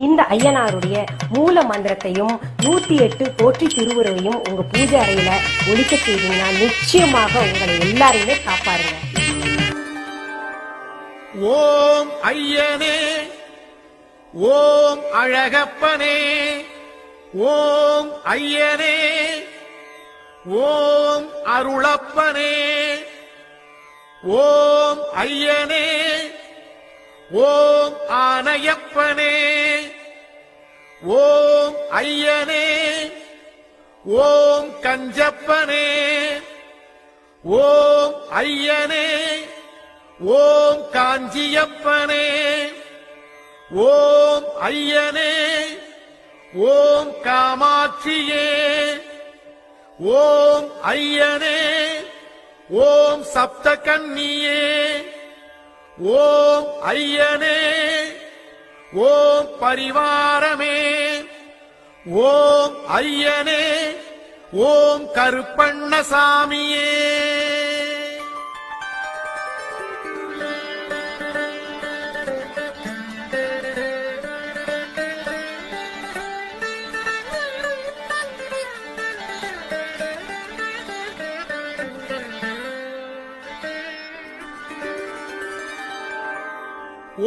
இந்த ஐயனாருடைய மூல மந்திரத்தையும் 108 போற்றி திருவுருவையும் உங்க பூஜை அறையில ஒலிக்க செய்தீங்கன்னா நிச்சயமாக உங்களை எல்லாரையுமே காப்பாருங்க. ஓம் ஐயனே, ஓம் அழகப்பனே, ஓம் ஐயனே, ஓம் அருளப்பனே, ஓம் ஐயனே, ஓம் ஆனையப்பனே, ஓம் ஐயனே, ஓம் கஞ்சப்பனே, ஓம் ஐயனே, ஓம் காஞ்சியப்பனே, ஓம் ஐயனே, ஓம் காமாட்சியே, ஓம் ஐயனே, ஓம் சப்தகன்னியே, ஓம் ஐயனே, ஓம் பரிவாரமே, ஓம் ஐயனே, ஓம் கருப்பண்ணசாமியே.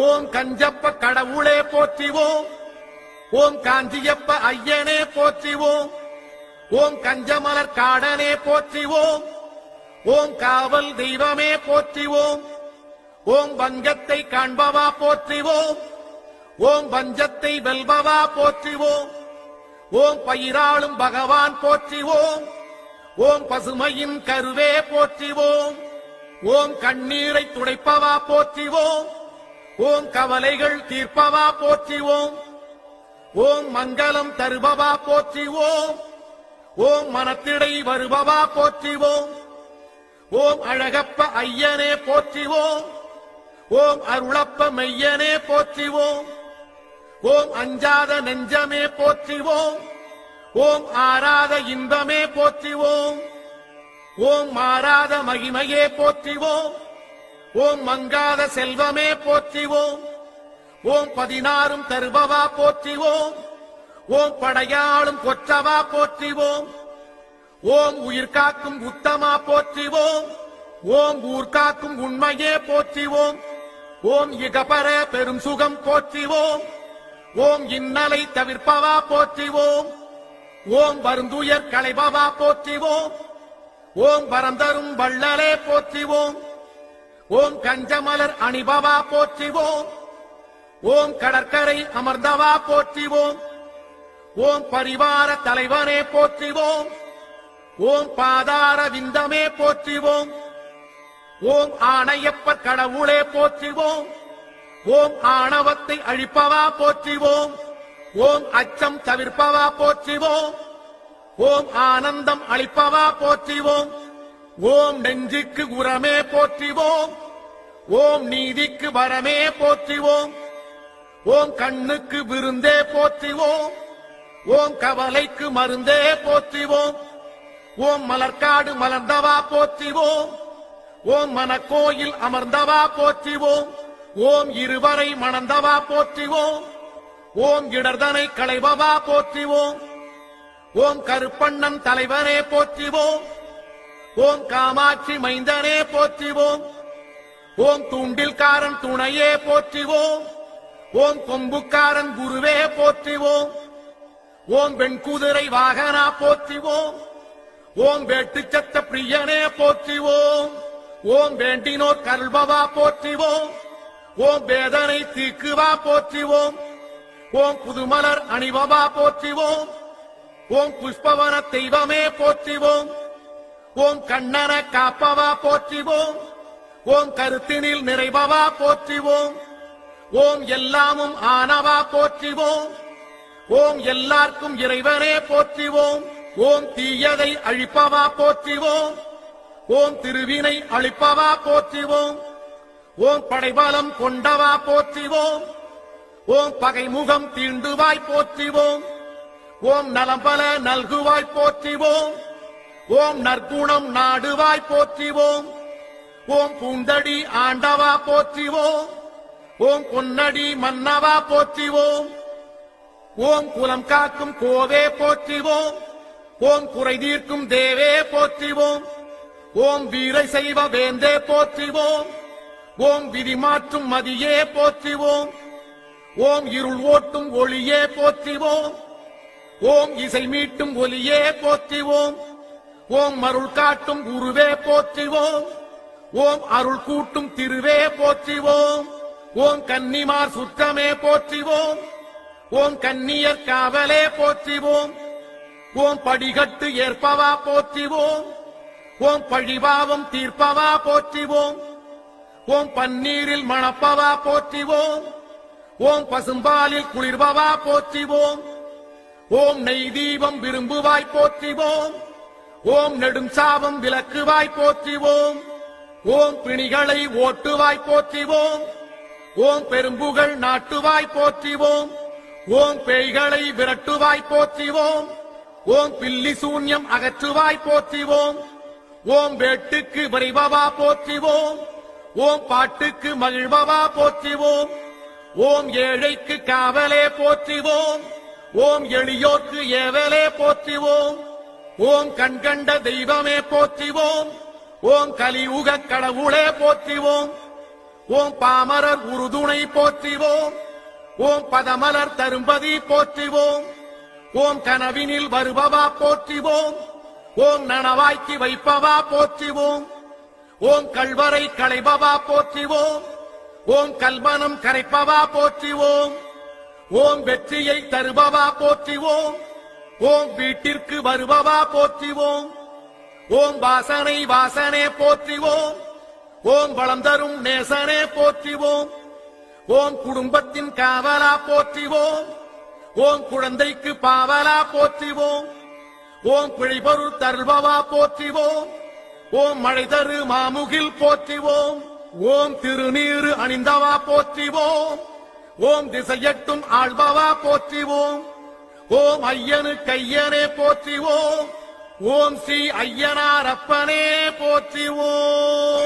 ஓம் கஞ்சப்ப கடவுளே போற்றிவோம், ஓம் காஞ்சியப்ப ஐயனே போற்றிவோம், ஓம் கஞ்சமலர் காடனே போற்றிவோம், ஓம் காவல் தெய்வமே போற்றிவோம், ஓம் வங்கத்தை காண்பவா போற்றிவோம், ஓம் வஞ்சத்தை வெல்பவா போற்றிவோம், ஓம் பயிராளும் பகவான் போற்றிவோம், ஓம் பசுமையின் கருவே போற்றிவோம், ஓம் கண்ணீரை துடைப்பவா போற்றிவோம், ஓம் கவலைகள் தீர்ப்பவா போற்றிவோம், ஓம் மங்களம் தருபவா போற்றிவோம், ஓம் மனத்திடை வருபவா போற்றிவோம், ஓம் அழகப்ப ஐயனே போற்றிவோம், ஓம் அருளப்ப மெய்யனே போற்றிவோம், ஓம் அஞ்சாத நெஞ்சமே போற்றிவோம், ஓம் ஆராத இன்பமே போற்றிவோம், ஓம் மாறாத மகிமையே போற்றிவோம், ஓம் மங்காத செல்வமே போற்றிவோம், ஓம் 16 தருபவா போற்றிவோம், ஓம் படையாளும் கொற்றவா போற்றிவோம், ஓம் உயிர் காக்கும் உத்தமா போற்றிவோம், ஓம் ஊர்காக்கும் உண்மையே போற்றிவோம், ஓம் இகபர பெரும் சுகம் போற்றிவோம், ஓம் இன்னலை தவிர்ப்பவா போற்றிவோம், ஓம் வருந்துயர் களைபவா போற்றிவோம், ஓம் வரந்தரும் வள்ளலே போற்றிவோம், ஓம் கஞ்சமலர் அணிபவா போற்றிவோம், ஓம் கடற்கரை அமர்ந்தவா போற்றிவோம், ஓம் பரிவார தலைவனே போற்றிவோம், ஓம் பாதார விந்தமே போற்றிவோம், ஓம் ஆணையப்பர் கடவுளே போற்றிவோம், ஓம் ஆணவத்தை அழிப்பவா போற்றிவோம், ஓம் அச்சம் தவிர்ப்பவா போற்றிவோம், ஓம் ஆனந்தம் அளிப்பவா போற்றிவோம், ஓம் நெஞ்சுக்கு உரமே போற்றிவோம், ஓம் நீதிக்கு வரமே போற்றிவோம், ஓம் கண்ணுக்கு விருந்தே போற்றிவோம், ஓம் கவலைக்கு மருந்தே போற்றிவோம், ஓம் மலர்காடு மலர்ந்தவா போற்றிவோம், ஓம் மனக்கோயில் அமர்ந்தவா போற்றிவோம், ஓம் இருவரை மணந்தவா போற்றிவோம், ஓம் இடர்தனை களைபவா போற்றிவோம், ஓம் கருப்பண்ணன் தலைவனே போற்றிவோம், ஓம் காமாட்சி மைந்தனே போற்றிவோம், ஓம் தூண்டில்காரன் துணையே போற்றிவோம், ஓம் கொம்புக்காரன் குருவே போற்றிவோம், ஓம் வெண்குதிரை வாகனா போற்றிவோம், ஓம் வேட்டுச்சத்த பிரியனே போற்றிவோம், ஓம் வேண்டினோர் கல்பவா போற்றிவோம், ஓம் வேதனை தீக்குவா போற்றிவோம், ஓம் புதுமலர் அணிபவா போற்றிவோம், ஓம் புஷ்பவன தெய்வமே போற்றிவோம், ஓம் கண்ணன காப்பவா போற்றிவோம், ஓம் கருத்தினில் நிறைபவா போற்றிவோம், ஓம் எல்லாமும் ஆனவா போற்றிவோம், ஓம் எல்லாருக்கும் இறைவனே போற்றிவோம், ஓம் தீயதை அழிப்பவா போற்றிவோம், ஓம் திருவினை அழிப்பவா போற்றிவோம், ஓம் படைபலம் கொண்டவா போற்றிவோம், ஓம் பகைமுகம் தீண்டுவாய் போற்றிவோம், ஓம் நலம்பல நல்குவாய் போற்றிவோம், ஓம் நற்குணம் நாடுவாய் போற்றிவோம், ஓம் பூந்தடி ஆண்டவா போற்றிவோம், ஓம் பொன்னடி மன்னவா போற்றிவோம், ஓம் குலம் காக்கும் கோவே போற்றிவோம். ஓம் குறை தீர்க்கும் தேவே போற்றிவோம். ஓம் வீரை செய்வ வேந்தே போற்றிவோம். ஓம் விதி மாற்றும் மதியே போற்றிவோம். ஓம் இருள் ஓட்டும் ஒளியே போற்றிவோம். ஓம் இசை மீட்டும் ஒலியே போற்றிவோம். ஓம் அருள் காட்டும் குருவே போற்றிவோம். ஓம் அருள் கூட்டும் திருவே போற்றிவோம். ஓம் கன்னிமார் சுற்றமே போற்றிவோம். ஓம் கன்னியர் காவலே போற்றிவோம். ஓம் படிகட்டு ஏற்பவா போற்றிவோம். ஓம் பழிபாவம் தீர்ப்பவா போற்றிவோம். ஓம் பன்னீரில் மணப்பவா போற்றிவோம். ஓம் பசும்பாலில் குளிர்பவா போற்றிவோம். ஓம் நெய் தீபம் விரும்புவாய் போற்றிவோம். ஓம் நெடும் சாபம் விலக்குவாய் போற்றிவோம். ஓம் பிணிகளை ஓட்டுவாய் போற்றிவோம். ஓம் பெரும்புகள் நாட்டுவாய் போற்றிவோம். ஓம் பேய்களை விரட்டுவாய் போற்றிவோம். ஓம் பில்லி சூன்யம் அகற்றுவாய் போற்றிவோம். ஓம் வேட்டுக்கு விரைபவா போற்றிவோம். ஓம் பாட்டுக்கு மகிழ்பவா போற்றிவோம். ஓம் ஏழைக்கு காவலே போற்றிவோம். ஓம் எளியோர்க்கு ஏவலே போற்றிவோம். ஓம் கண்கண்ட தெய்வமே போற்றிவோம். ஓம் கலியுக கடவுளே போற்றிவோம். ஓம் பாமரர் உறுதுணை போற்றிவோம். ஓம் பதமலர் தரும்பதி போற்றிவோம். ஓம் கனவினில் வருபவா போற்றிவோம். ஓம் நனவாய்க்கு வைப்பவா போற்றிவோம். ஓம் கல்வரை களைபவா போற்றிவோம். ஓம் கல்வனம் கரைப்பவா போற்றிவோம். ஓம் வெற்றியை தருபவா போற்றிவோம். ஓம் வீட்டிற்கு வருபவா போற்றிவோம். ஓம் வாசனை வாசனே போற்றிவோம். ஓம் வளம் தரும் நேசனே போற்றிவோம். ஓம் குடும்பத்தின் காவலா போற்றிவோம். ஓம் குழந்தைக்கு பாவலா போற்றிவோம். ஓம் பிழைபொருள் தருபவா போற்றிவோம். ஓம் மழை தரு மாமுகில் போற்றிவோம். ஓம் திருநீறு அணிந்தவா போற்றிவோம். ஓம் திசையட்டும் ஆள்பவா போற்றிவோம். ஓம் ஐயனு கையனே போற்றிவோம். ஓம் ஸ்ரீ ஐயனாரப்பனே போற்றிவோம்.